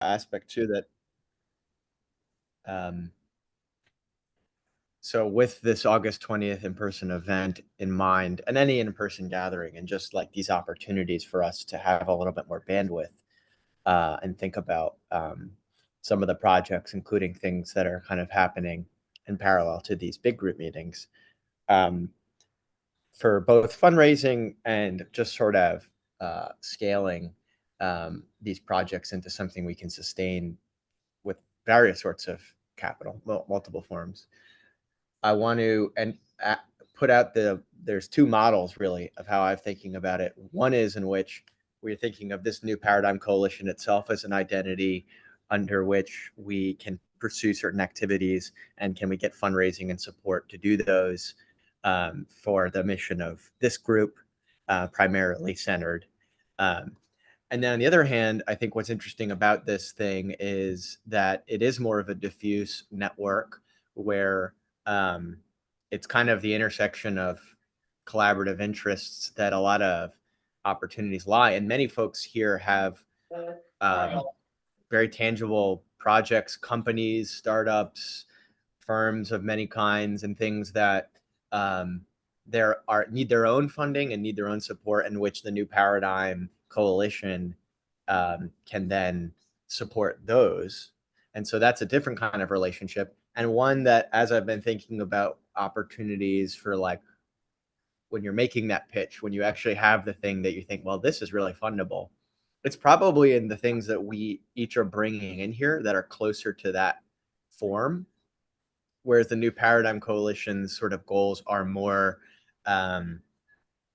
aspect too that so with this August 20th in-person event in mind, and any in-person gathering, and just like these opportunities for us to have a little bit more bandwidth and think about some of the projects, including things that are kind of happening in parallel to these big group meetings, for both fundraising and just sort of scaling these projects into something we can sustain with various sorts of capital, multiple forms. I want to put out there's two models really of how I'm thinking about it. One is in which we're thinking of this new paradigm coalition itself as an identity under which we can pursue certain activities, and can we get fundraising and support to do those for the mission of this group, primarily centered. And then on the other hand, I think what's interesting about this thing is that it is more of a diffuse network where it's kind of the intersection of collaborative interests that a lot of opportunities lie. And many folks here have very tangible projects, companies, startups, firms of many kinds, and things that need their own funding and need their own support, in which the New Paradigm Coalition can then support those. And so that's a different kind of relationship, and one that, as I've been thinking about opportunities for, like, when you're making that pitch, when you actually have the thing that you think, well, this is really fundable, it's probably in the things that we each are bringing in here that are closer to that form. Whereas the New Paradigm Coalition's sort of goals are more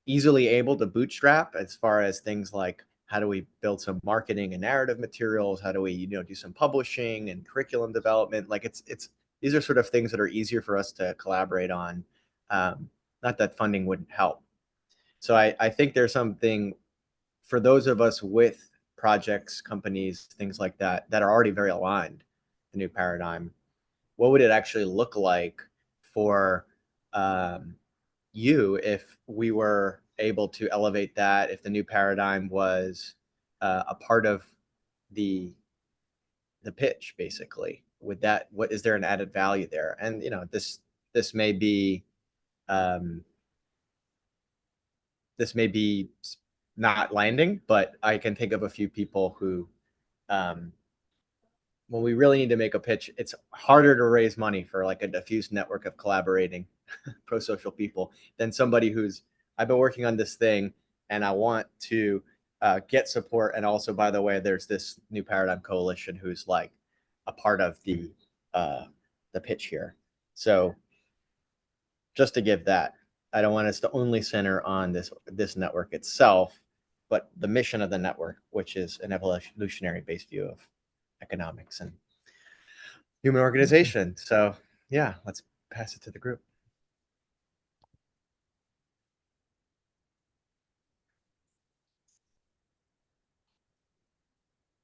easily able to bootstrap, as far as things like, how do we build some marketing and narrative materials? How do we, do some publishing and curriculum development? Like these are sort of things that are easier for us to collaborate on. Not that funding wouldn't help. So I think there's something for those of us with projects, companies, things like that, that are already very aligned, the New Paradigm. What would it actually look like for you if we were able to elevate that, if the New Paradigm was a part of the pitch, basically? With that, what is there an added value there? And this may be not landing, but I can think of a few people who when we really need to make a pitch, it's harder to raise money for like a diffuse network of collaborating pro-social people than somebody who's, I've been working on this thing and I want to get support. And also, by the way, there's this New Paradigm Coalition who's like a part of the pitch here. So just to give that, I don't want us to only center on this network itself, but the mission of the network, which is an evolutionary-based view of economics and human organization. So yeah, let's pass it to the group.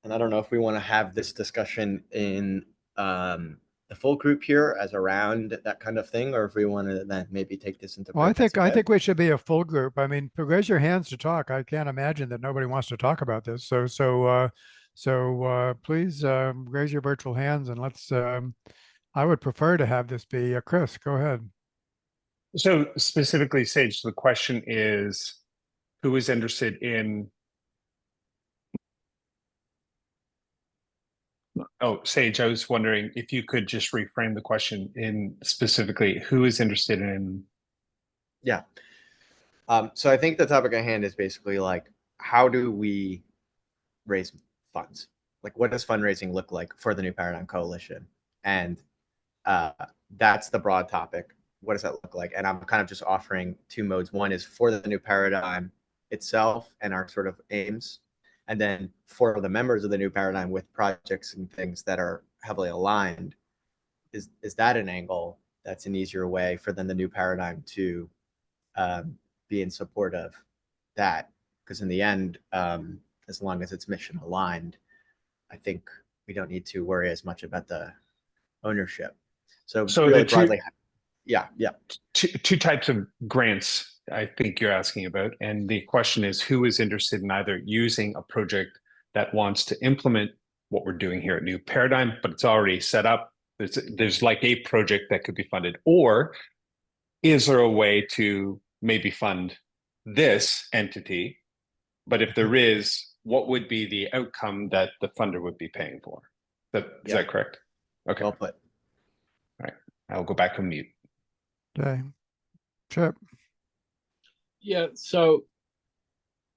And I don't know if we want to have this discussion in the full group here as around that kind of thing, or if we want to then maybe take this into. Well, I think we should be a full group. I mean, raise your hands to talk. I can't imagine that nobody wants to talk about this. So please raise your virtual hands, and let's. I would prefer to have this be Chris. Go ahead. So specifically, Sage, the question is, who is interested in? Oh, Sage, I was wondering if you could just reframe the question in specifically, who is interested in? Yeah. So I think the topic at hand is basically like, how do we raise funds? Like, what does fundraising look like for the New Paradigm Coalition? And that's the broad topic. What does that look like? And I'm kind of just offering two modes. One is for the New Paradigm itself and our sort of aims. And then for the members of the New Paradigm with projects and things that are heavily aligned, is that an angle that's an easier way for then the New Paradigm to be in support of that? Because in the end, as long as it's mission aligned, I think we don't need to worry as much about the ownership. So really broadly, yeah. Two types of grants I think you're asking about. And the question is, who is interested in either using a project that wants to implement what we're doing here at New Paradigm, but it's already set up. There's like a project that could be funded, or is there a way to maybe fund this entity? But if there is, what would be the outcome that the funder would be paying for? Is that correct? Okay. Well put. All right. I'll go back on mute. Okay. Chip. Yeah, so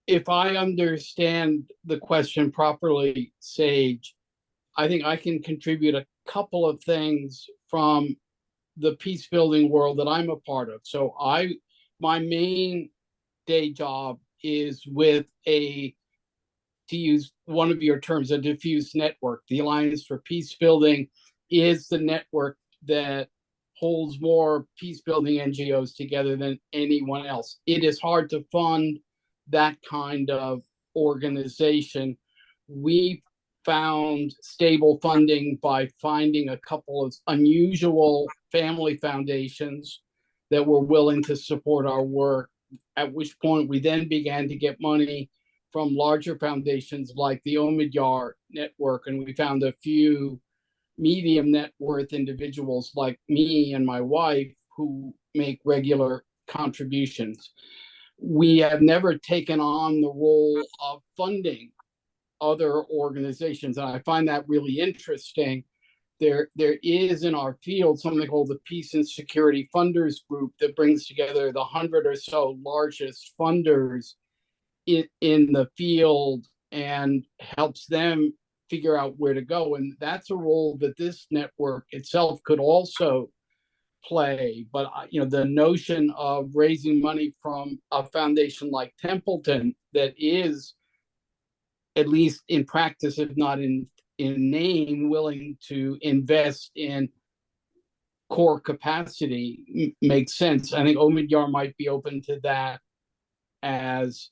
if I understand the question properly, Sage, I think I can contribute a couple of things from the peace building world that I'm a part of. So my main day job is with to use one of your terms, a diffuse network. The Alliance for Peace Building is the network that holds more peace building NGOs together than anyone else. It is hard to fund that kind of organization. We found stable funding by finding a couple of unusual family foundations that were willing to support our work, at which point we then began to get money from larger foundations like the Omidyar network, and we found a few medium net worth individuals like me and my wife who make regular contributions. We have never taken on the role of funding other organizations, and I find that really interesting. There is in our field something called the Peace and Security Funders Group that brings together the 100 or so largest funders in the field and helps them figure out where to go. And that's a role that this network itself could also play. But the notion of raising money from a foundation like Templeton that is, at least in practice, if not in name, willing to invest in core capacity makes sense. I think Omidyar might be open to that as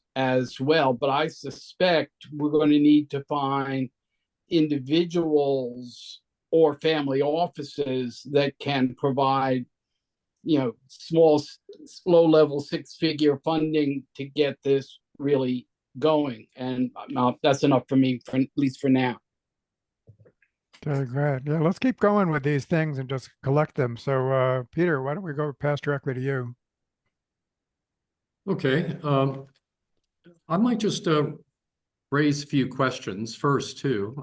well. But I suspect we're going to need to find individuals or family offices that can provide small, low-level, six-figure funding to get this really going. And that's enough for me, at least for now. Okay, great. Yeah, let's keep going with these things and just collect them. So, Peter, why don't we pass directly to you? Okay. I might just raise a few questions first too.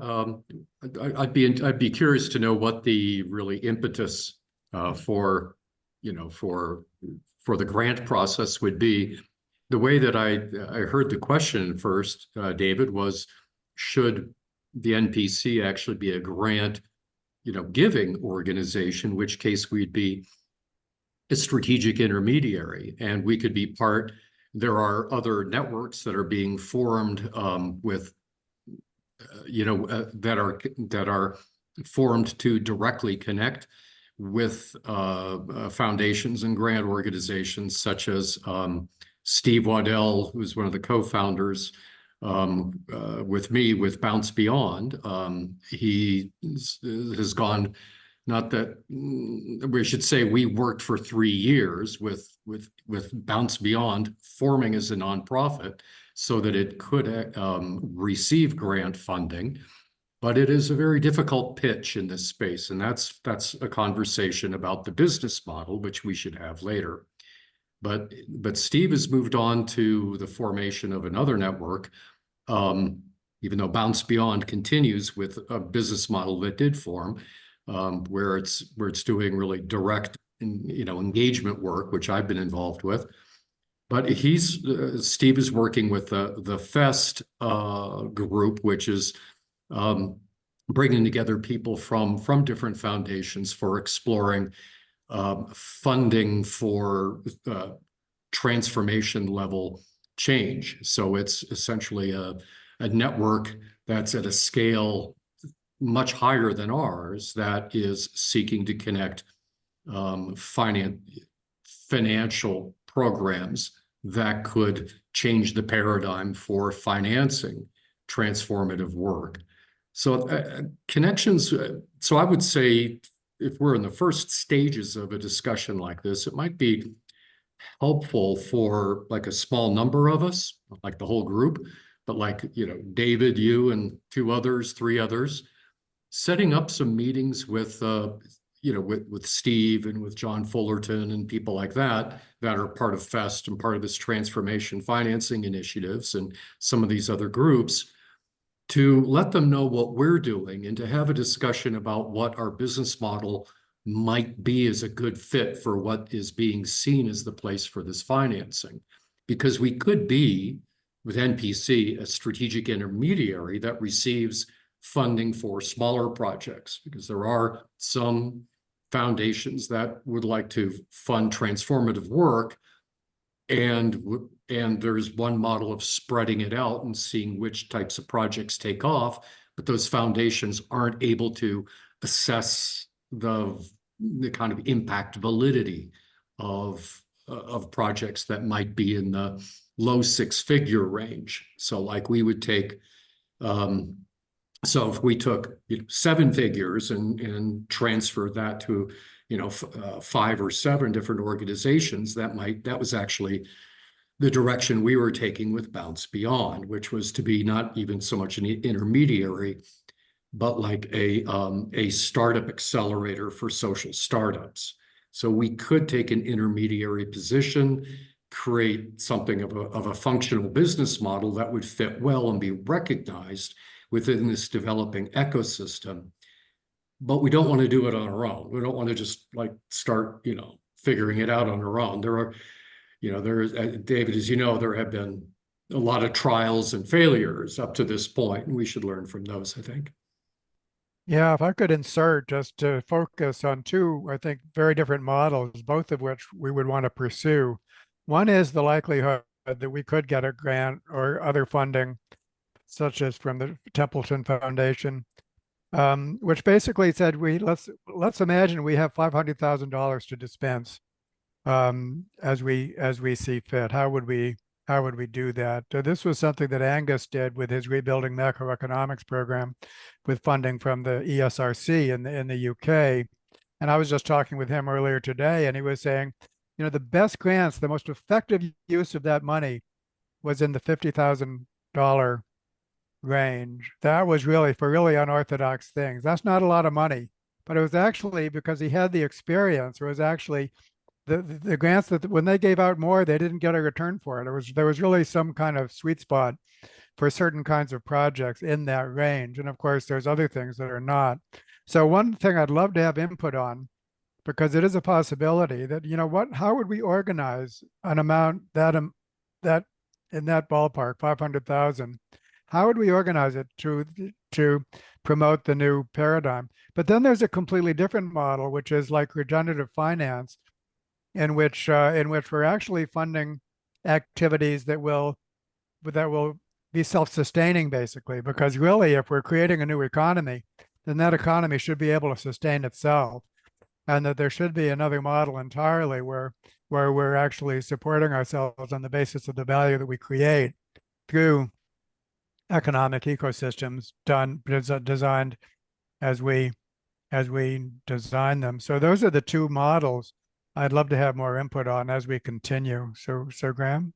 I'd be curious to know what the really impetus for the grant process would be. The way that I heard the question first, David, was should the NPC actually be a grant, giving organization, in which case we'd be a strategic intermediary and we could be part. There are other networks that are being formed that are formed to directly connect with foundations and grant organizations such as Steve Waddell, who's one of the co-founders with me with Bounce Beyond. He has gone, not that we should say we worked for 3 years with Bounce Beyond forming as a nonprofit so that it could receive grant funding. But it is a very difficult pitch in this space, and that's a conversation about the business model, which we should have later. But Steve has moved on to the formation of another network, even though Bounce Beyond continues with a business model that did form, where it's doing really direct, engagement work, which I've been involved with. But Steve is working with the FEST group, which is bringing together people from different foundations for exploring funding for transformation level change. So it's essentially a network that's at a scale much higher than ours that is seeking to connect financial programs that could change the paradigm for financing transformative work. So connections, so I would say if we're in the first stages of a discussion like this, it might be helpful for like a small number of us, like the whole group, but like, David, you and 2 others, 3 others, setting up some meetings with, with Steve and with John Fullerton and people like that are part of FEST and part of this transformation financing initiatives and some of these other groups, to let them know what we're doing and to have a discussion about what our business model might be as a good fit for what is being seen as the place for this financing. Because we could be, with NPC, a strategic intermediary that receives funding for smaller projects, because there are some foundations that would like to fund transformative work, and there's one model of spreading it out and seeing which types of projects take off, but those foundations aren't able to assess the kind of impact validity of projects that might be in the low 6-figure range. So like we would take, so if we took 7 figures and transferred that to 5 or 7 different organizations, that was actually the direction we were taking with Bounce Beyond, which was to be not even so much an intermediary, but like a startup accelerator for social startups. So we could take an intermediary position, create something of a functional business model that would fit well and be recognized within this developing ecosystem. But we don't want to do it on our own. We don't want to just like start, figuring it out on our own. There are, David, as you know, there have been a lot of trials and failures up to this point, and we should learn from those, I think. Yeah, if I could insert just to focus on 2, I think, very different models, both of which we would want to pursue. One is the likelihood that we could get a grant or other funding, such as from the Templeton Foundation, which basically said let's imagine we have $500,000 to dispense as we see fit. How would we do that? This was something that Angus did with his Rebuilding Macroeconomics program, with funding from the ESRC in the UK. And I was just talking with him earlier today, and he was saying, the best grants, the most effective use of that money was in the $50,000 range. That was really for really unorthodox things. That's not a lot of money, but it was actually because he had the experience. It was actually the grants that when they gave out more, they didn't get a return for it. There was really some kind of sweet spot for certain kinds of projects in that range. And of course, there's other things that are not. So one thing I'd love to have input on, because it is a possibility that, how would we organize an amount that in that ballpark, 500,000? How would we organize it to promote the new paradigm? But then there's a completely different model, which is like regenerative finance, in which we're actually funding activities that will be self-sustaining, basically. Because really, if we're creating a new economy, then that economy should be able to sustain itself, and that there should be another model entirely where we're actually supporting ourselves on the basis of the value that we create through economic ecosystems designed as we design them. So those are the 2 models I'd love to have more input on as we continue. So Graham?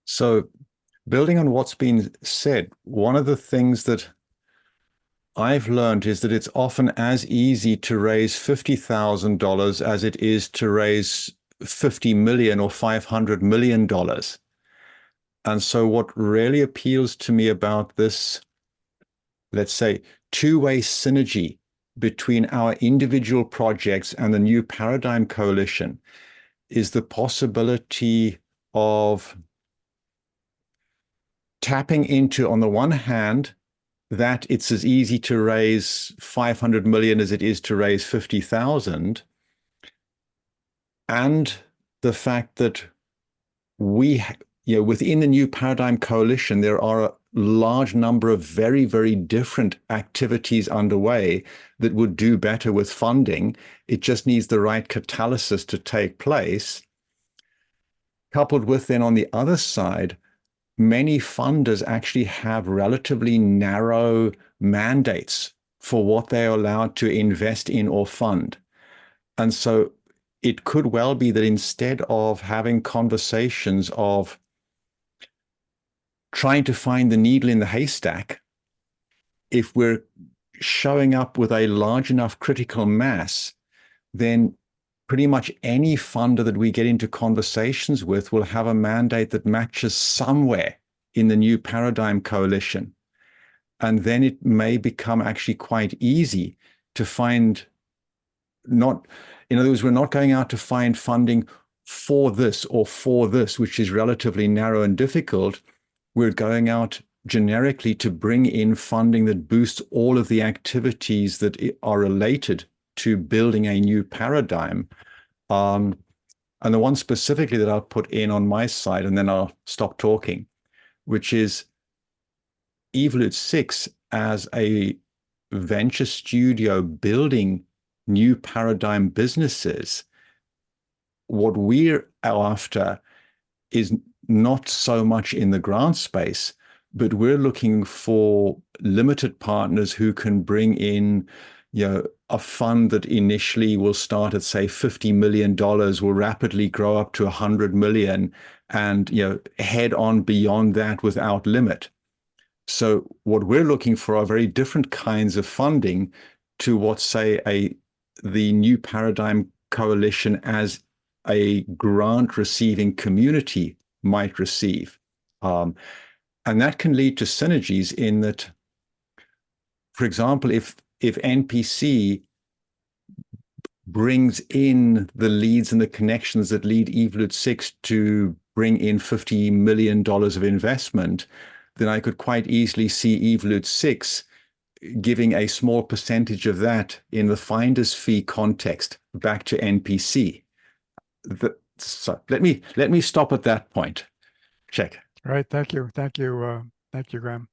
So building on what's been said, one of the things that I've learned is that it's often as easy to raise $50,000 as it is to raise $50 million or $500 million. And so what really appeals to me about this, let's say, 2-way synergy between our individual projects and the New Paradigm Coalition is the possibility of tapping into, on the one hand, that it's as easy to raise 500 million as it is to raise 50,000, and the fact that within the New Paradigm Coalition, there are a large number of very, very different activities underway that would do better with funding. It just needs the right catalysis to take place. Coupled with then on the other side, many funders actually have relatively narrow mandates for what they are allowed to invest in or fund. And so it could well be that instead of having conversations of trying to find the needle in the haystack, if we're showing up with a large enough critical mass, then pretty much any funder that we get into conversations with will have a mandate that matches somewhere in the New Paradigm Coalition. And then it may become actually quite easy to find, not, in other words, we're not going out to find funding for this or for this, which is relatively narrow and difficult. We're going out generically to bring in funding that boosts all of the activities that are related to building a new paradigm. And the one specifically that I'll put in on my side, and then I'll stop talking, which is Evolute 6 as a venture studio building new paradigm businesses. What we're after is not so much in the grant space, but we're looking for limited partners who can bring in, a fund that initially will start at, say, $50 million, will rapidly grow up to 100 million, and head on beyond that without limit. So what we're looking for are very different kinds of funding to what, say, the New Paradigm Coalition as a grant receiving community might receive. And that can lead to synergies in that, for example, if NPC brings in the leads and the connections that lead Evolute 6 to bring in $50 million of investment, then I could quite easily see Evolute 6 giving a small percentage of that in the finder's fee context back to NPC. So let me stop at that point. Check. All right. Thank you. Thank you. Thank you, Graham.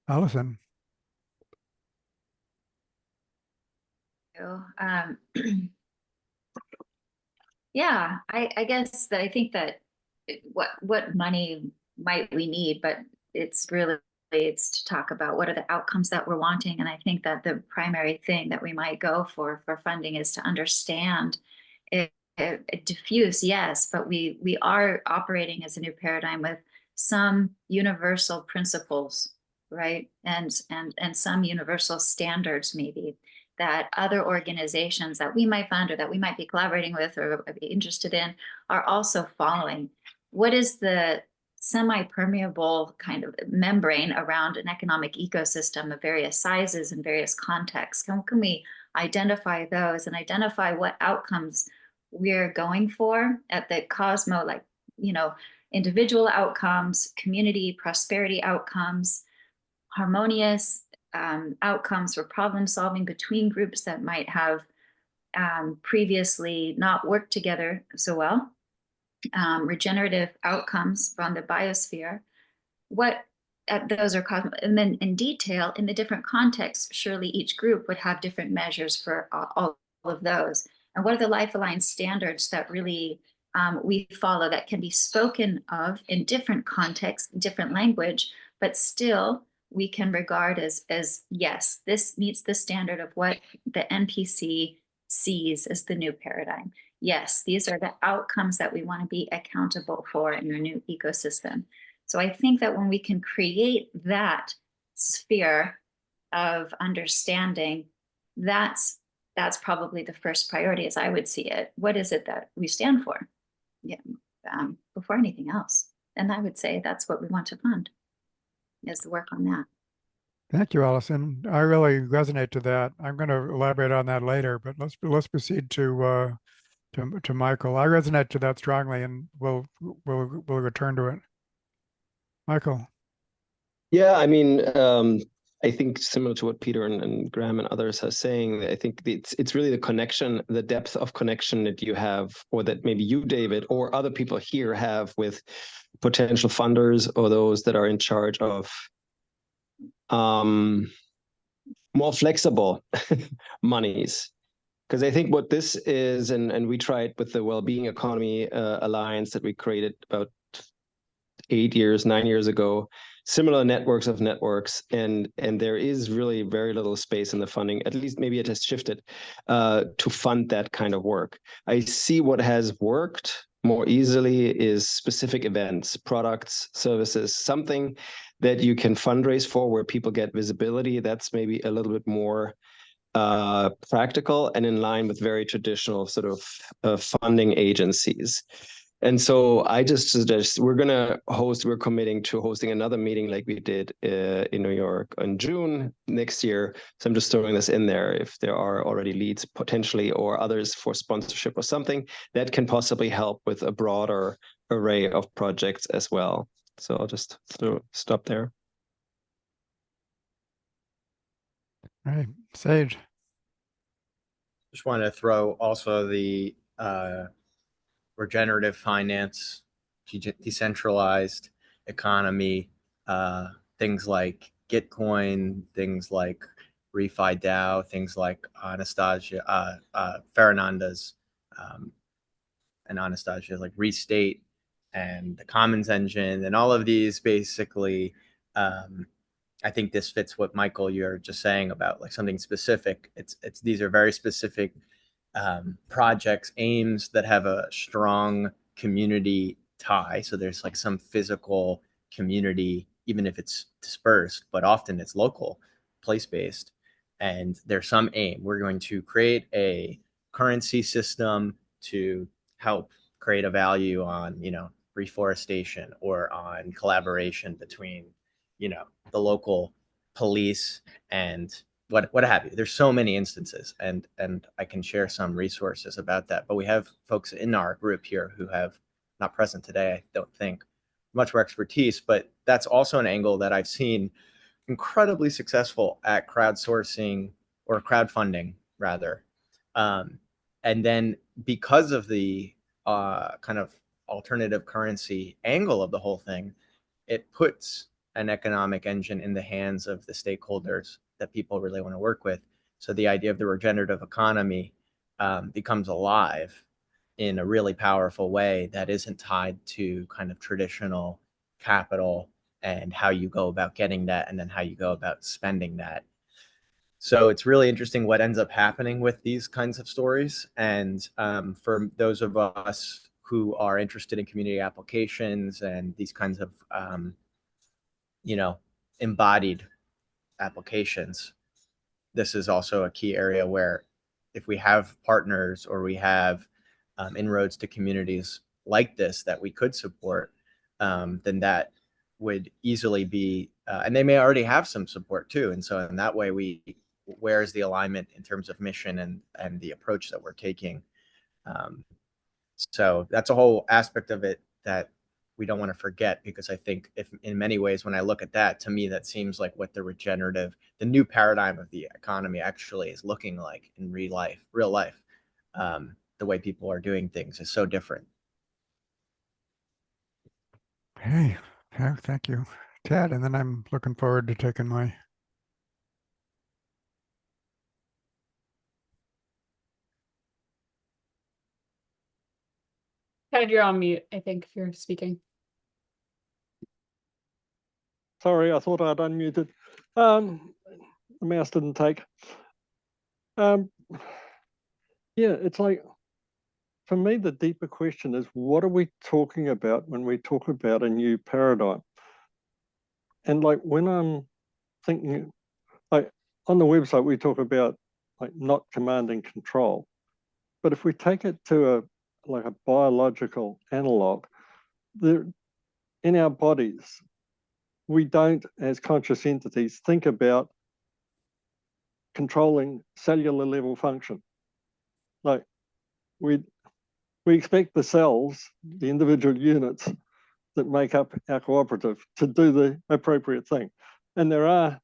Allison. Yeah, I guess that I think that what money might we need, but it's to talk about what are the outcomes that we're wanting. And I think that the primary thing that we might go for funding is to understand it, diffuse, yes, but we are operating as a new paradigm with some universal principles, right? And some universal standards maybe that other organizations that we might fund or that we might be collaborating with or be interested in are also following. What is the semi-permeable kind of membrane around an economic ecosystem of various sizes and various contexts? Can we identify those and identify what outcomes we're going for at the Cosmo, like, individual outcomes, community prosperity outcomes, harmonious outcomes for problem solving between groups that might have previously not worked together so well, regenerative outcomes from the biosphere. Those are cosmic, and then in detail in the different contexts, surely each group would have different measures for all of those. And what are the life aligned standards that really we follow that can be spoken of in different contexts, different language, but still we can regard as yes, this meets the standard of what the NPC sees as the new paradigm. Yes, these are the outcomes that we want to be accountable for in our new ecosystem. So I think that when we can create that sphere of understanding, that's probably the first priority as I would see it. What is it that we stand for? Yeah, before anything else. And I would say that's what we want to fund, is the work on that. Thank you, Allison. I really resonate to that. I'm going to elaborate on that later, but let's proceed to Michael. I resonate to that strongly, and we'll return to it. Michael. Yeah, I mean, I think similar to what Peter and Graham and others are saying, I think it's really the connection, the depth of connection that you have, or that maybe you, David, or other people here have with potential funders or those that are in charge of more flexible monies. Because I think what this is, and we tried with the Wellbeing Economy Alliance that we created about 9 years ago, similar networks of networks, and there is really very little space in the funding, at least maybe it has shifted, to fund that kind of work. I see what has worked more easily is specific events, products, services, something that you can fundraise for where people get visibility. That's maybe a little bit more practical and in line with very traditional sort of funding agencies. And so I just suggest we're committing to hosting another meeting like we did in New York in June next year. So I'm just throwing this in there if there are already leads potentially or others for sponsorship or something that can possibly help with a broader array of projects as well. So I'll just stop there. All right, Sage. Just want to throw also the regenerative finance, decentralized economy, things like Gitcoin, things like ReFi DAO, things like Anastasia, Fernanda's and Anastasia, like Restate and the Commons Engine, and all of these basically. I think this fits what Michael you're just saying about like something specific. It's these are very specific projects, aims that have a strong community tie. So there's like some physical community, even if it's dispersed, but often it's local, place-based. And there's some aim. We're going to create a currency system to help create a value on, reforestation or on collaboration between, the local police and what have you. There's so many instances, and I can share some resources about that. But we have folks in our group here who have not present today, I don't think, much more expertise. But that's also an angle that I've seen incredibly successful at crowdsourcing or crowdfunding rather. And then because of the kind of alternative currency angle of the whole thing, it puts an economic engine in the hands of the stakeholders that people really want to work with. So the idea of the regenerative economy becomes alive in a really powerful way that isn't tied to kind of traditional capital and how you go about getting that and then how you go about spending that. So it's really interesting what ends up happening with these kinds of stories. And for those of us who are interested in community applications and these kinds of embodied applications, this is also a key area where if we have partners or we have inroads to communities like this that we could support, then that would easily be, and they may already have some support too. And so in that way, where is the alignment in terms of mission and the approach that we're taking? So that's a whole aspect of it that we don't want to forget, because I think if in many ways, when I look at that, to me, that seems like what the new paradigm of the economy actually is looking like in real life. The way people are doing things is so different. Hey, thank you, Ted. And then I'm looking forward to taking my. Ted, you're on mute, I think, if you're speaking. Sorry, I thought I'd unmuted. The mouse didn't take. Yeah, it's like, for me, the deeper question is, what are we talking about when we talk about a new paradigm? And like when I'm thinking, like on the website, we talk about like not command and control. But if we take it to a biological analog, in our bodies, we don't, as conscious entities, think about controlling cellular level function. Like we expect the cells, the individual units that make up our cooperative, to do the appropriate thing. And there are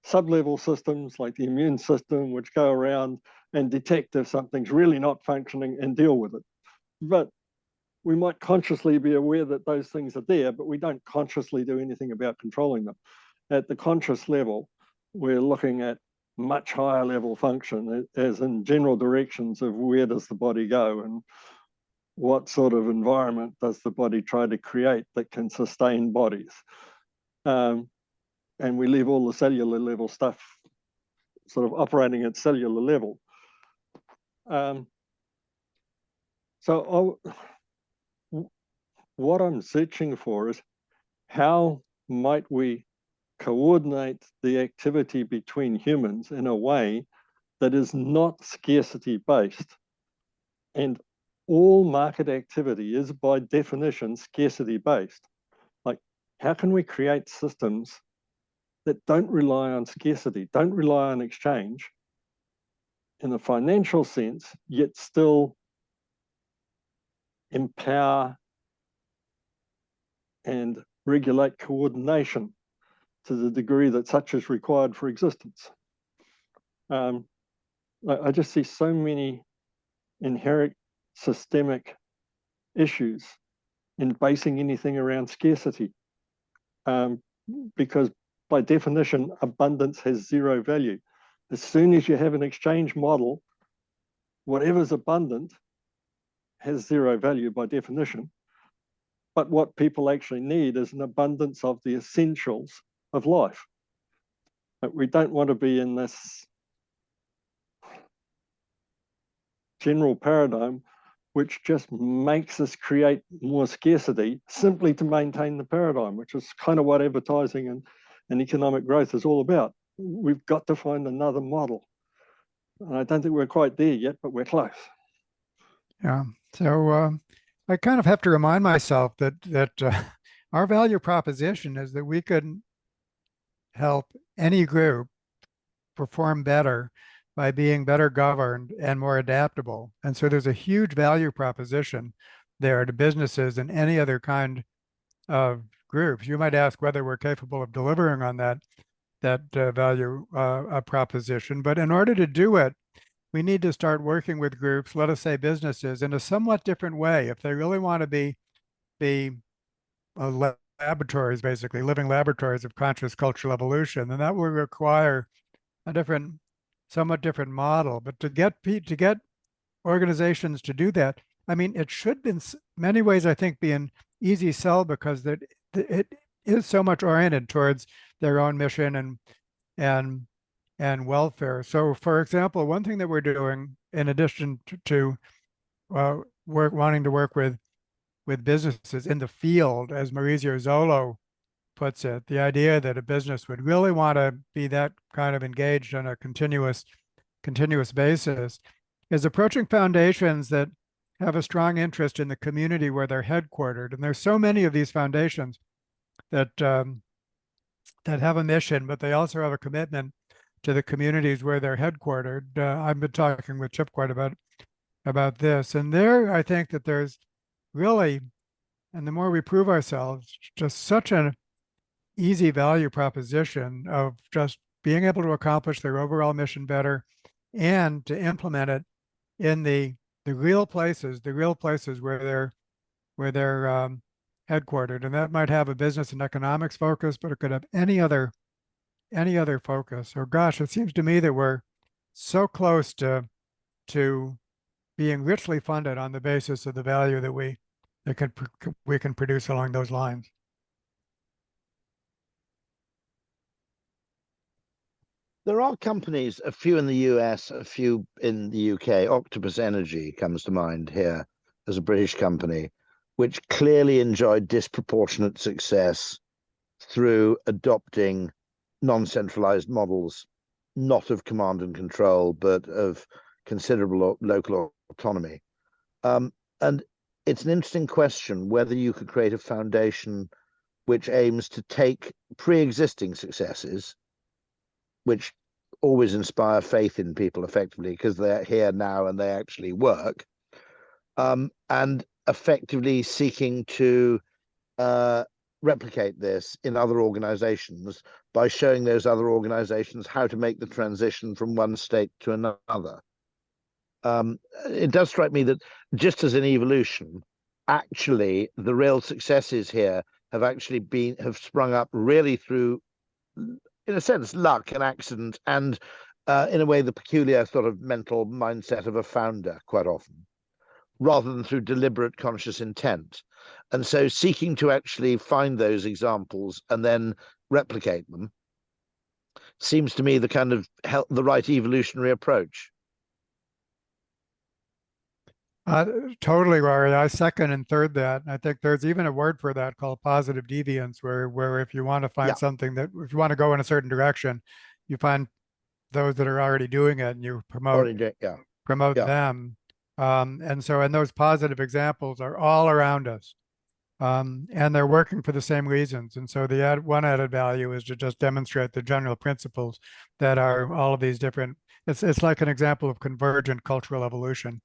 sub-level systems like the immune system, which go around and detect if something's really not functioning and deal with it. But we might consciously be aware that those things are there, but we don't consciously do anything about controlling them. At the conscious level, we're looking at much higher level function, as in general directions of where does the body go and what sort of environment does the body try to create that can sustain bodies. And we leave all the cellular level stuff sort of operating at cellular level. So what I'm searching for is how might we coordinate the activity between humans in a way that is not scarcity based. And all market activity is by definition scarcity based. Like, how can we create systems that don't rely on scarcity, don't rely on exchange in a financial sense, yet still empower and regulate coordination to the degree that such is required for existence? I just see so many inherent systemic issues in basing anything around scarcity, because by definition, abundance has zero value. As soon as you have an exchange model, whatever's abundant has zero value by definition. But what people actually need is an abundance of the essentials of life. But we don't want to be in this general paradigm which just makes us create more scarcity simply to maintain the paradigm, which is kind of what advertising and economic growth is all about. We've got to find another model. And I don't think we're quite there yet, but we're close. Yeah. So I kind of have to remind myself that our value proposition is that we could help any group perform better by being better governed and more adaptable. And so there's a huge value proposition there to businesses and any other kind of groups. You might ask whether we're capable of delivering on that value proposition. But in order to do it, we need to start working with groups, let us say businesses, in a somewhat different way. If they really want to be laboratories, basically living laboratories of conscious cultural evolution, then that will require a somewhat different model. But to get organizations to do that, I mean, it should in many ways, I think, be an easy sell, because it is so much oriented towards their own mission and welfare. So, for example, one thing that we're doing, in addition to wanting to work with businesses in the field, as Maurizio Zolo puts it, the idea that a business would really want to be that kind of engaged on a continuous basis, is approaching foundations that have a strong interest in the community where they're headquartered. And there's so many of these foundations that have a mission, but they also have a commitment to the communities where they're headquartered. I've been talking with Chip quite about this, and there I think that there's really, and the more we prove ourselves, just such an easy value proposition of just being able to accomplish their overall mission better and to implement it in the real places where they're headquartered. And that might have a business and economics focus, but it could have any other focus. Or gosh, it seems to me that we're so close to being richly funded on the basis of the value that we can produce along those lines. There are companies, a few in the US, a few in the UK. Octopus Energy comes to mind here as a British company, which clearly enjoyed disproportionate success through adopting non-centralized models, not of command and control, but of considerable local autonomy. And it's an interesting question whether you could create a foundation which aims to take pre-existing successes, which always inspire faith in people effectively because they're here now and they actually work, and effectively seeking to replicate this in other organizations by showing those other organizations how to make the transition from one state to another. It does strike me that just as in evolution, actually the real successes here have sprung up really through, in a sense, luck and accident, and in a way the peculiar sort of mental mindset of a founder quite often, rather than through deliberate conscious intent. And so seeking to actually find those examples and then replicate them seems to me the kind of the right evolutionary approach. Totally, Rory. I second and third that. I think there's even a word for that called positive deviance, where if you want to find something that, if you want to go in a certain direction, you find those that are already doing it and you promote them. And those positive examples are all around us. And they're working for the same reasons. And so the one added value is to just demonstrate the general principles that are all of these different. It's like an example of convergent cultural evolution,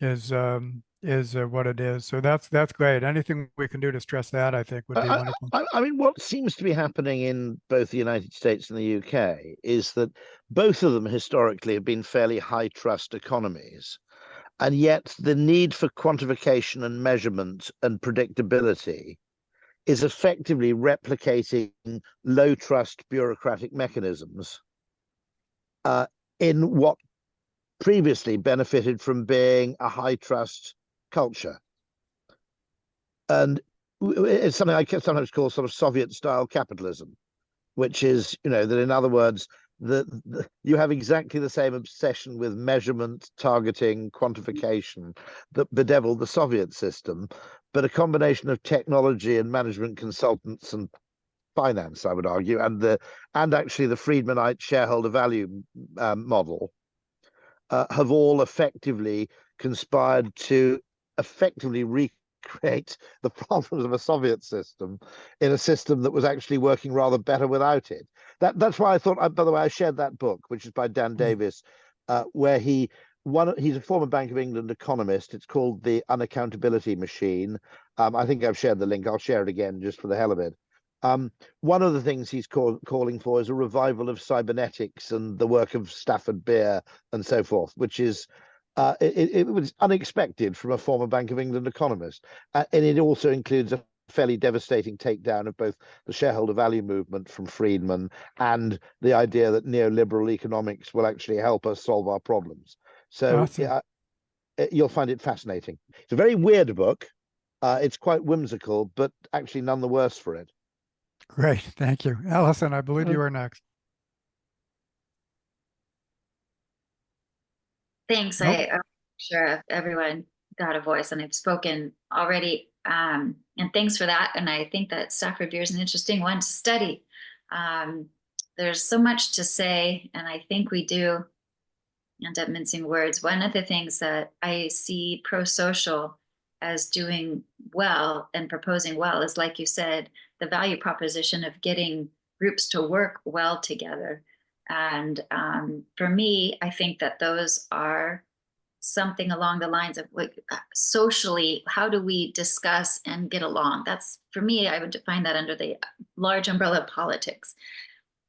is what it is. So that's great. Anything we can do to stress that, I think, would be wonderful. I mean, what seems to be happening in both the United States and the UK is that both of them historically have been fairly high trust economies. And yet the need for quantification and measurement and predictability is effectively replicating low trust bureaucratic mechanisms in what previously benefited from being a high trust culture. And it's something I sometimes call sort of Soviet style capitalism, which is, that in other words, you have exactly the same obsession with measurement, targeting, quantification that bedeviled the Soviet system, but a combination of technology and management consultants and finance, I would argue, and actually the Friedmanite shareholder value model have all effectively conspired to effectively recreate the problems of a Soviet system in a system that was actually working rather better without it. That's why I thought, by the way, I shared that book, which is by Dan Davis, where he's a former Bank of England economist. It's called The Unaccountability Machine. I think I've shared the link. I'll share it again just for the hell of it. One of the things he's calling for is a revival of cybernetics and the work of Stafford Beer and so forth, which is it was unexpected from a former Bank of England economist. And it also includes a fairly devastating takedown of both the shareholder value movement from Friedman and the idea that neoliberal economics will actually help us solve our problems. So awesome. You'll find it fascinating. It's a very weird book. It's quite whimsical, but actually none the worse for it. Great. Thank you. Allison, I believe you are next. Thanks. Nope. I'm sure everyone got a voice and I've spoken already. And thanks for that. And I think that Stafford Beer is an interesting one to study. There's so much to say, and I think we do end up mincing words. One of the things that I see pro-social as doing well and proposing well is, like you said, the value proposition of getting groups to work well together. And for me, I think that those are something along the lines of socially, how do we discuss and get along? That's, for me, I would define that under the large umbrella of politics.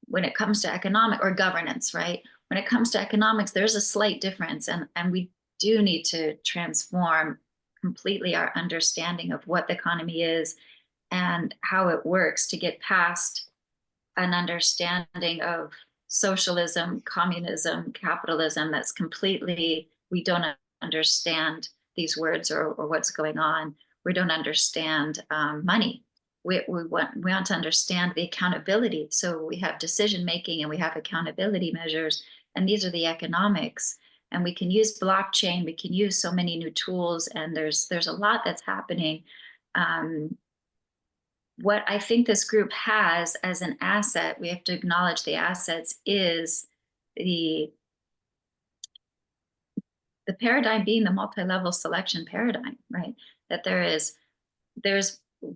When it comes to economic or governance, right? When it comes to economics, there's a slight difference, and we do need to transform completely our understanding of what the economy is and how it works to get past an understanding of socialism, communism, capitalism that's completely, we don't understand these words or what's going on. We don't understand money. We want to understand the accountability. So we have decision making and we have accountability measures, and these are the economics. And we can use blockchain. We can use so many new tools, and there's a lot that's happening. What I think this group has as an asset, we have to acknowledge the assets, is the paradigm being the multi-level selection paradigm, right? That there's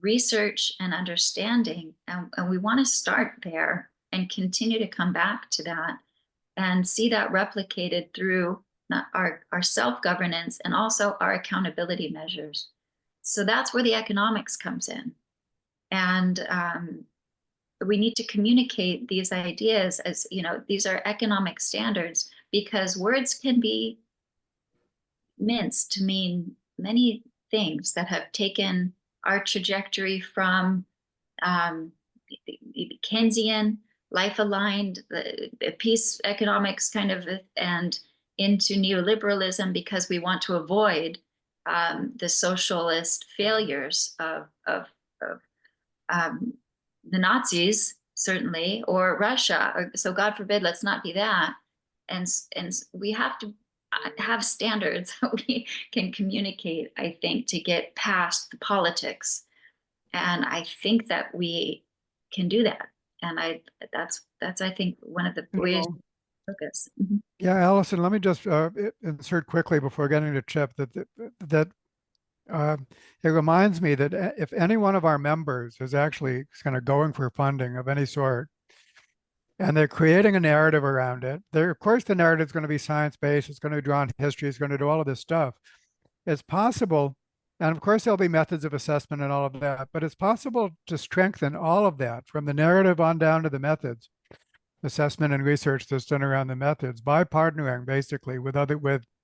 research and understanding, and we want to start there and continue to come back to that and see that replicated through our self-governance and also our accountability measures. So that's where the economics comes in. And we need to communicate these ideas as, these are economic standards, because words can be minced to mean many things that have taken our trajectory from Keynesian, life-aligned, peace economics kind of, and into neoliberalism, because we want to avoid the socialist failures of the Nazis, certainly, or Russia. So God forbid, let's not be that. And we have to have standards that we can communicate, I think, to get past the politics. And I think that we can do that. And that's I think one of the ways to focus. Yeah, Allison, let me just insert quickly before getting to Chip that it reminds me that if any one of our members is actually kind of going for funding of any sort, and they're creating a narrative around it, of course, the narrative is going to be science-based, it's going to draw on history, it's going to do all of this stuff. It's possible, and of course, there'll be methods of assessment and all of that, but it's possible to strengthen all of that from the narrative on down to the methods, assessment and research that's done around the methods by partnering basically with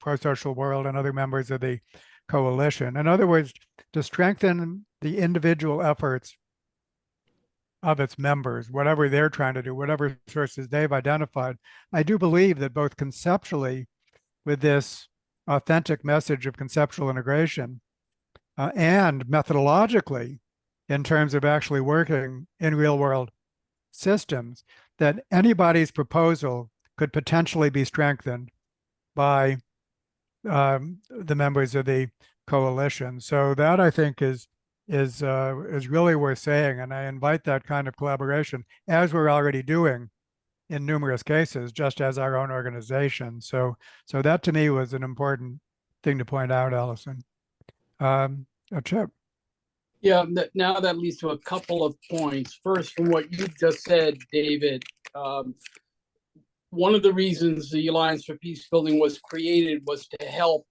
Pro-Social World and other members of the coalition. In other words, to strengthen the individual efforts of its members, whatever they're trying to do, whatever sources they've identified. I do believe that both conceptually, with this authentic message of conceptual integration, and methodologically, in terms of actually working in real world systems, that anybody's proposal could potentially be strengthened by the members of the coalition. So that, I think, is really worth saying, and I invite that kind of collaboration, as we're already doing in numerous cases, just as our own organization. So that to me was an important thing to point out, Allison. Chip. Yeah, now that leads to a couple of points. First, from what you just said, David, one of the reasons the Alliance for Peace Building was created was to help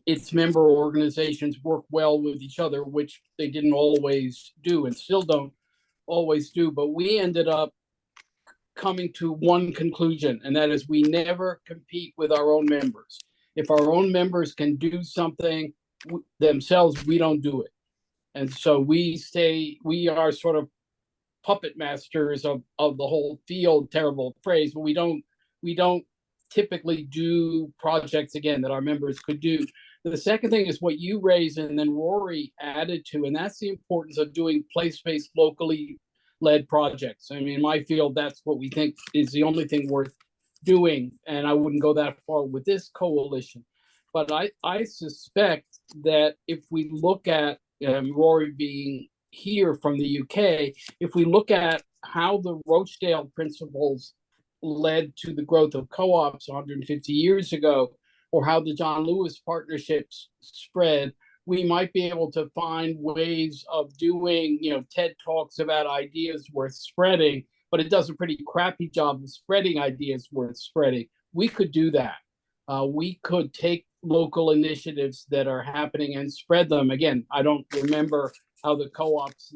its member organizations work well with each other, which they didn't always do and still don't always do. But we ended up coming to one conclusion, and that is we never compete with our own members. If our own members can do something themselves, we don't do it. And so we are sort of puppet masters of the whole field, terrible phrase, but we don't typically do projects, again, that our members could do. The second thing is what you raised and then Rory added to, and that's the importance of doing place-based, locally led projects. I mean, in my field, that's what we think is the only thing worth doing, and I wouldn't go that far with this coalition. But I suspect that if we look at Rory being here from the UK, if we look at how the Rochdale principles led to the growth of co-ops 150 years ago, or how the John Lewis partnerships spread, we might be able to find ways of doing, TED Talks about ideas worth spreading, but it does a pretty crappy job of spreading ideas worth spreading. We could do that. We could take local initiatives that are happening and spread them. Again, I don't remember how the co-ops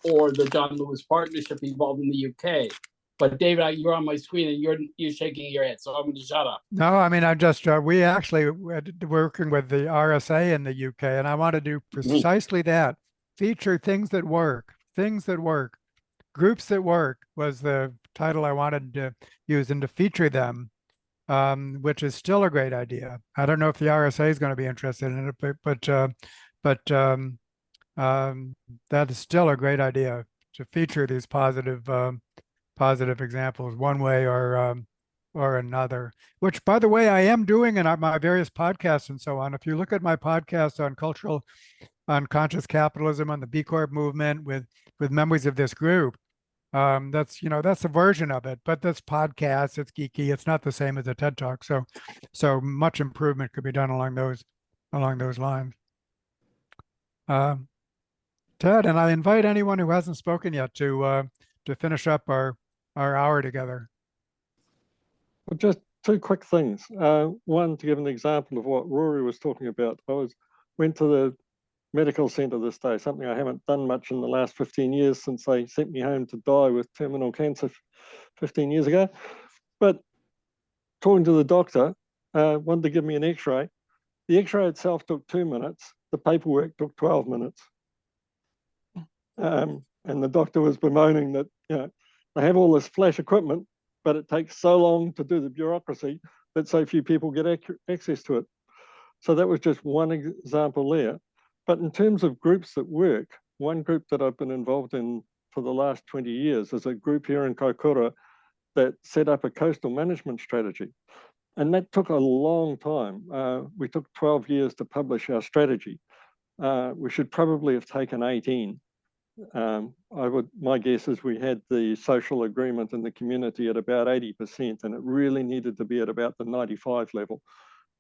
or the John Lewis partnership evolved in the UK. But David, you're on my screen and you're shaking your head, so I'm going to shut up. No, I mean, I just we actually working with the RSA in the UK, and I want to do precisely that: feature things that work, groups that work was the title I wanted to use, and to feature them, which is still a great idea. I don't know if the RSA is going to be interested in it, but that is still a great idea to feature these positive examples one way or another, which, by the way, I am doing in my various podcasts and so on. If you look at my podcast on conscious capitalism, on the B Corp movement with members of this group, that's a version of it, but that's podcast, it's geeky, it's not the same as a TED Talk. So much improvement could be done along those lines. Ted, and I invite anyone who hasn't spoken yet to finish up our hour together. Well, just two quick things. One, to give an example of what Rory was talking about. Went to the medical centre this day, something I haven't done much in the last 15 years since they sent me home to die with terminal cancer 15 years ago. But talking to the doctor, wanted to give me an x-ray. The x-ray itself took 2 minutes. The paperwork took 12 minutes. And the doctor was bemoaning that, they have all this flash equipment, but it takes so long to do the bureaucracy that so few people get access to it. So that was just one example there. But in terms of groups that work, one group that I've been involved in for the last 20 years is a group here in Kaikoura that set up a coastal management strategy. And that took a long time. We took 12 years to publish our strategy. We should probably have taken 18. My guess is we had the social agreement in the community at about 80%, and it really needed to be at about the 95 level.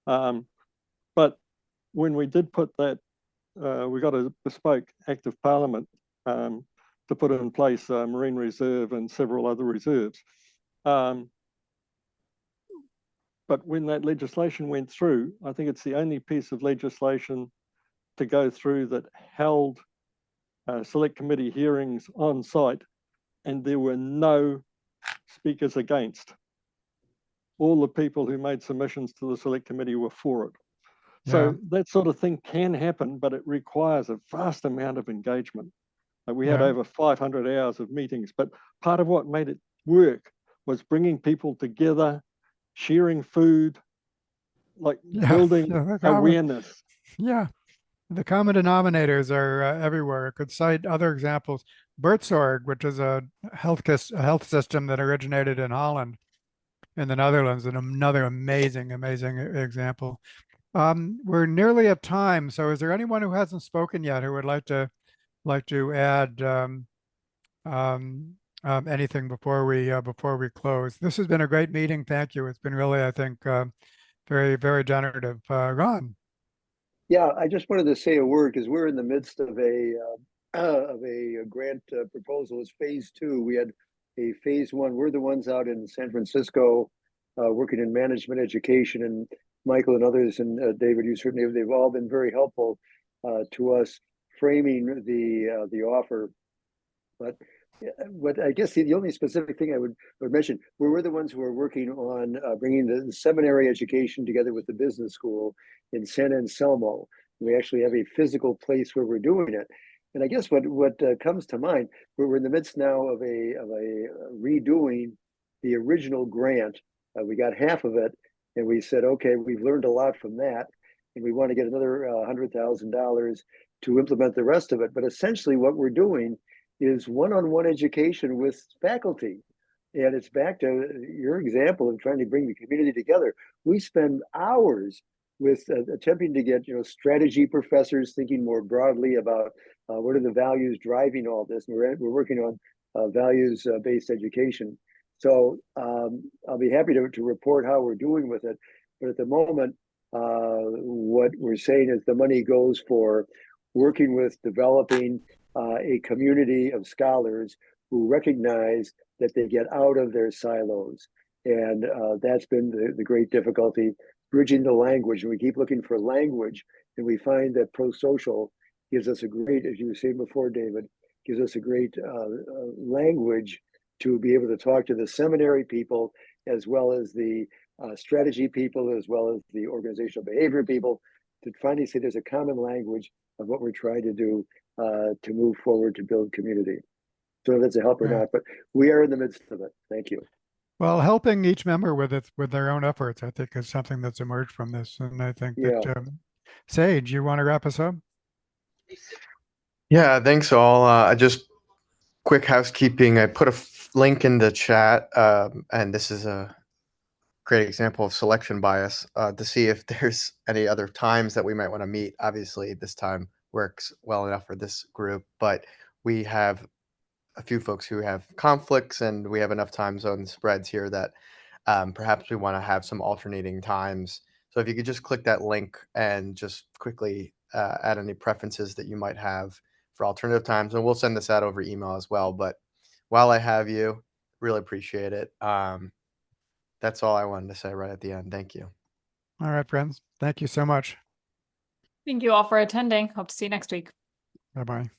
But when we did put that, we got a bespoke Act of Parliament to put in place a Marine Reserve and several other reserves. But when that legislation went through, I think it's the only piece of legislation to go through that held select committee hearings on site, and there were no speakers against. All the people who made submissions to the select committee were for it. So that sort of thing can happen, but it requires a vast amount of engagement. We had over 500 hours of meetings, but part of what made it work was bringing people together, sharing food, like building awareness. Yeah, the common denominators are everywhere. I could cite other examples. Buurtzorg, which is a health system that originated in Holland, in the Netherlands, and another amazing example. We're nearly at time, so is there anyone who hasn't spoken yet who would like to add anything before we close? This has been a great meeting. Thank you. It's been really, I think, very, very generative. Ron. Yeah, I just wanted to say a word because we're in the midst of a grant proposal. It's phase 2. We had a phase 1. We're the ones out in San Francisco working in management education, and Michael and others, and David, you certainly have. They've all been very helpful to us framing the offer. But I guess the only specific thing I would mention, we're the ones who are working on bringing the seminary education together with the business school in San Anselmo. We actually have a physical place where we're doing it. And I guess what comes to mind, we're in the midst now of a redoing the original grant. We got half of it, and we said, okay, we've learned a lot from that, and we want to get another $100,000 to implement the rest of it. But essentially what we're doing is one-on-one education with faculty. And it's back to your example of trying to bring the community together. We spend hours with attempting to get strategy professors thinking more broadly about what are the values driving all this. And we're working on values-based education. So I'll be happy to report how we're doing with it. But at the moment, what we're saying is the money goes for working with developing a community of scholars who recognize that they get out of their silos. And that's been the great difficulty, bridging the language. And we keep looking for language, and we find that pro-social gives us a great, as you were saying before, David, gives us a great language to be able to talk to the seminary people, as well as the strategy people, as well as the organizational behavior people, to finally say there's a common language of what we're trying to do to move forward to build community. So if it's a help or not, but we are in the midst of it. Thank you. Well, helping each member with their own efforts, I think, is something that's emerged from this. And I think that Sage, you want to wrap us up? Yeah, thanks all. I just quick housekeeping. I put a link in the chat, and this is a great example of selection bias to see if there's any other times that we might want to meet. Obviously, this time works well enough for this group, but we have a few folks who have conflicts, and we have enough time zone spreads here that perhaps we want to have some alternating times. So if you could just click that link and just quickly add any preferences that you might have for alternative times, and we'll send this out over email as well. But while I have you, really appreciate it. That's all I wanted to say right at the end. Thank you. All right, friends. Thank you so much. Thank you all for attending. Hope to see you next week. Bye-bye.